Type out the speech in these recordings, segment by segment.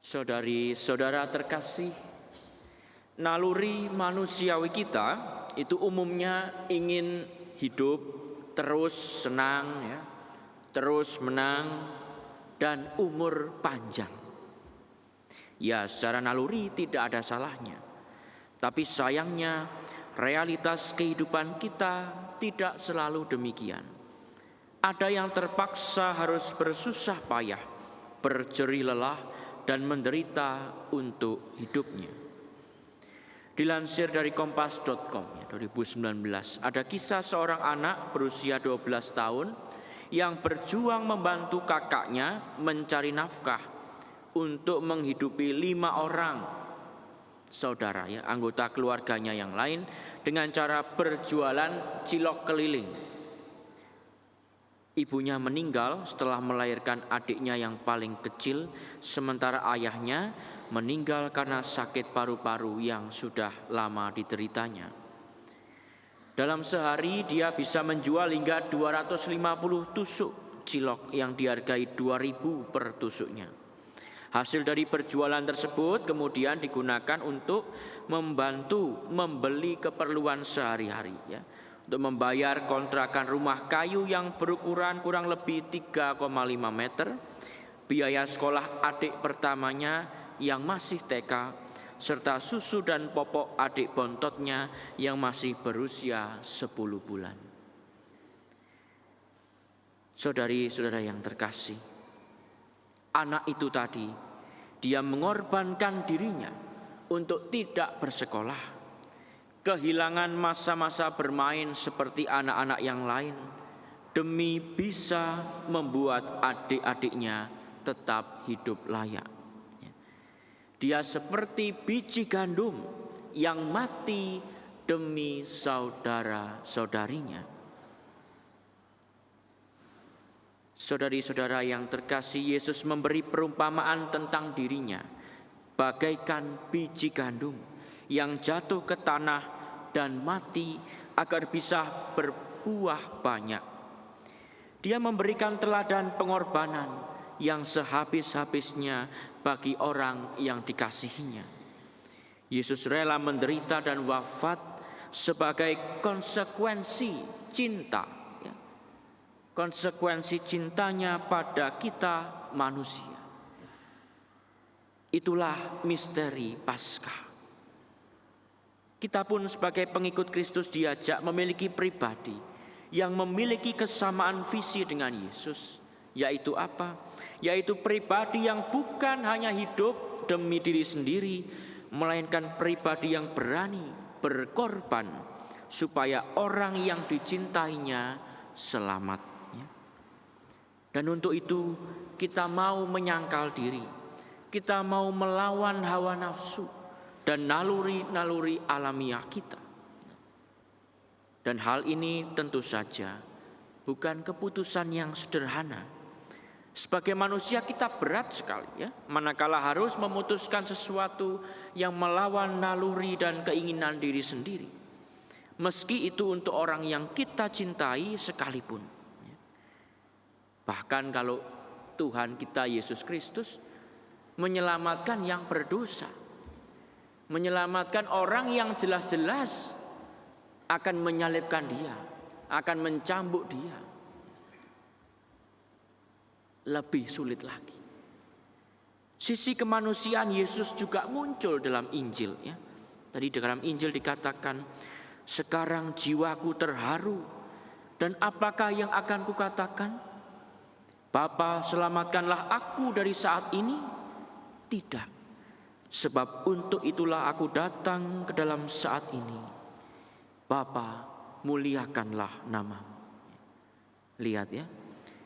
Saudari-saudara terkasih, naluri manusiawi kita itu umumnya ingin hidup terus senang, terus menang, dan umur panjang. Ya, secara naluri tidak ada salahnya. Tapi sayangnya realitas kehidupan kita tidak selalu demikian. Ada yang terpaksa harus bersusah payah, berjerih lelah, dan menderita untuk hidupnya. Dilansir dari kompas.com 2019, ada kisah seorang anak berusia 12 tahun yang berjuang membantu kakaknya mencari nafkah untuk menghidupi 5 orang saudara, anggota keluarganya yang lain dengan cara berjualan cilok keliling. Ibunya meninggal setelah melahirkan adiknya yang paling kecil, sementara ayahnya meninggal karena sakit paru-paru yang sudah lama dideritanya. Dalam sehari dia bisa menjual hingga 250 tusuk cilok yang dihargai 2.000 per tusuknya. Hasil dari berjualan tersebut kemudian digunakan untuk membantu membeli keperluan sehari-hari, untuk membayar kontrakan rumah kayu yang berukuran kurang lebih 3,5 meter, biaya sekolah adik pertamanya yang masih TK, serta susu dan popok adik bontotnya yang masih berusia 10 bulan. Saudari-saudara yang terkasih, anak itu tadi, dia mengorbankan dirinya untuk tidak bersekolah, kehilangan masa-masa bermain seperti anak-anak yang lain demi bisa membuat adik-adiknya tetap hidup layak. Dia seperti biji gandum yang mati demi saudara-saudarinya. Saudari-saudara yang terkasih, Yesus memberi perumpamaan tentang dirinya bagaikan biji gandum yang jatuh ke tanah dan mati agar bisa berbuah banyak. Dia memberikan teladan pengorbanan yang sehabis-habisnya bagi orang yang dikasihinya. Yesus rela menderita dan wafat sebagai konsekuensi cinta, konsekuensi cintanya pada kita manusia. Itulah misteri Paskah. Kita pun sebagai pengikut Kristus diajak memiliki pribadi yang memiliki kesamaan visi dengan Yesus. Yaitu apa? Yaitu pribadi yang bukan hanya hidup demi diri sendiri, melainkan pribadi yang berani berkorban supaya orang yang dicintainya selamat. Dan untuk itu kita mau menyangkal diri, kita mau melawan hawa nafsu dan naluri-naluri alamiah kita. Dan hal ini tentu saja bukan keputusan yang sederhana. Sebagai manusia kita berat sekali, manakala harus memutuskan sesuatu yang melawan naluri dan keinginan diri sendiri, meski itu untuk orang yang kita cintai sekalipun. Bahkan kalau Tuhan kita Yesus Kristus menyelamatkan yang berdosa, menyelamatkan orang yang jelas-jelas akan menyalibkan dia, akan mencambuk dia, lebih sulit lagi. Sisi kemanusiaan Yesus juga muncul dalam Injil. Tadi dalam Injil dikatakan, sekarang jiwaku terharu, dan apakah yang akan kukatakan? Bapa, selamatkanlah aku dari saat ini? Tidak, sebab untuk itulah aku datang ke dalam saat ini. Bapa, muliakanlah namamu. Lihat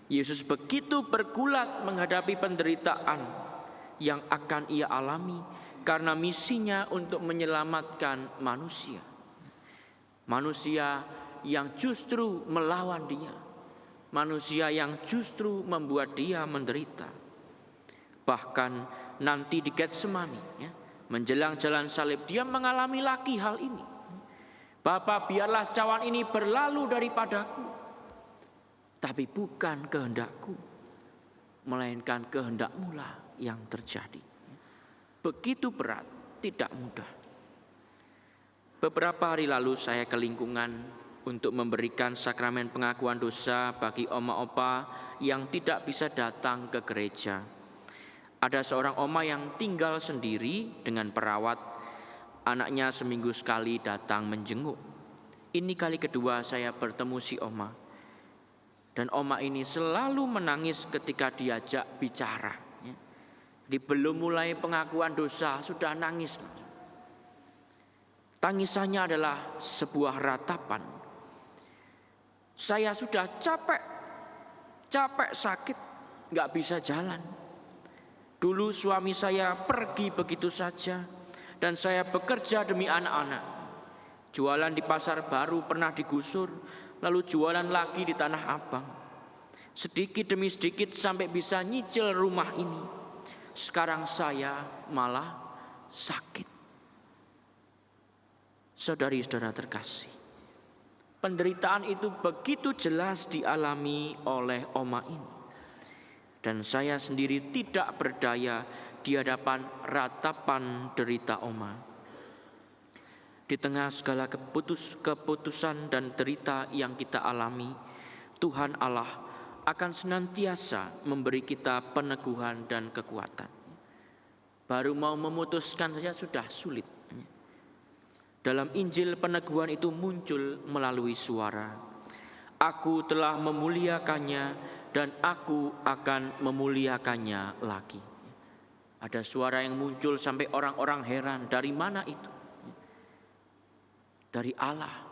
Yesus begitu bergulat menghadapi penderitaan yang akan ia alami karena misinya untuk menyelamatkan manusia. Manusia yang justru melawan dia, manusia yang justru membuat dia menderita. Bahkan nanti di Getsemani, menjelang jalan salib, dia mengalami lagi hal ini. Bapa, biarlah cawan ini berlalu daripadaku, tapi bukan kehendakku, melainkan kehendak-Mu lah yang terjadi. begitu berat, tidak mudah. Beberapa hari lalu saya ke lingkungan untuk memberikan sakramen pengakuan dosa bagi oma opa yang tidak bisa datang ke gereja. Ada seorang oma yang tinggal sendiri dengan perawat. Anaknya seminggu sekali datang menjenguk. Ini kali kedua saya bertemu si oma. Dan oma ini selalu menangis ketika diajak bicara. Di belum mulai pengakuan dosa sudah nangis. Tangisannya adalah sebuah ratapan. Saya sudah capek sakit, gak bisa jalan. Dulu suami saya pergi begitu saja, dan saya bekerja demi anak-anak. Jualan di pasar baru pernah digusur, lalu jualan lagi di Tanah Abang. Sedikit demi sedikit sampai bisa nyicil rumah ini. Sekarang saya malah sakit. Saudari-saudara terkasih, penderitaan itu begitu jelas dialami oleh oma ini. Dan saya sendiri tidak berdaya di hadapan ratapan derita oma. Di tengah segala keputusan dan derita yang kita alami, Tuhan Allah akan senantiasa memberi kita peneguhan dan kekuatan. Baru mau memutuskan saja sudah sulit. Dalam Injil peneguhan itu muncul melalui suara. Aku telah memuliakannya dan aku akan memuliakannya lagi. Ada suara yang muncul sampai orang-orang heran, dari mana itu? Dari Allah.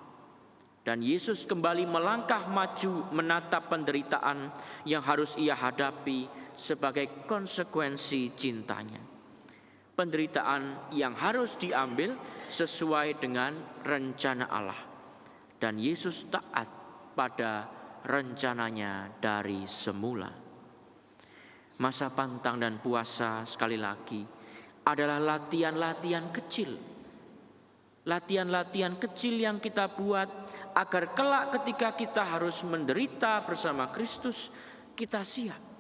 Dan Yesus kembali melangkah maju menatap penderitaan yang harus ia hadapi sebagai konsekuensi cintanya. Penderitaan yang harus diambil sesuai dengan rencana Allah. Dan Yesus taat pada rencananya dari semula. Masa pantang dan puasa sekali lagi adalah latihan-latihan kecil. Latihan-latihan kecil yang kita buat agar kelak ketika kita harus menderita bersama Kristus, kita siap.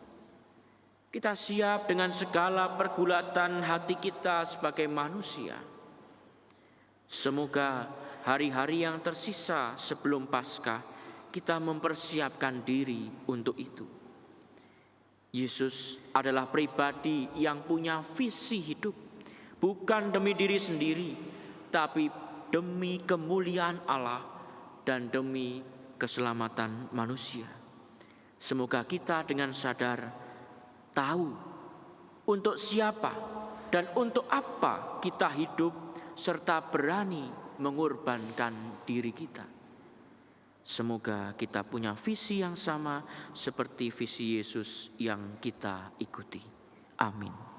Kita siap dengan segala pergulatan hati kita sebagai manusia. Semoga hari-hari yang tersisa sebelum Paskah kita mempersiapkan diri untuk itu. Yesus adalah pribadi yang punya visi hidup, bukan demi diri sendiri, tapi demi kemuliaan Allah dan demi keselamatan manusia. Semoga kita dengan sadar tahu untuk siapa dan untuk apa kita hidup, serta berani mengorbankan diri kita. Semoga kita punya visi yang sama seperti visi Yesus yang kita ikuti. Amin.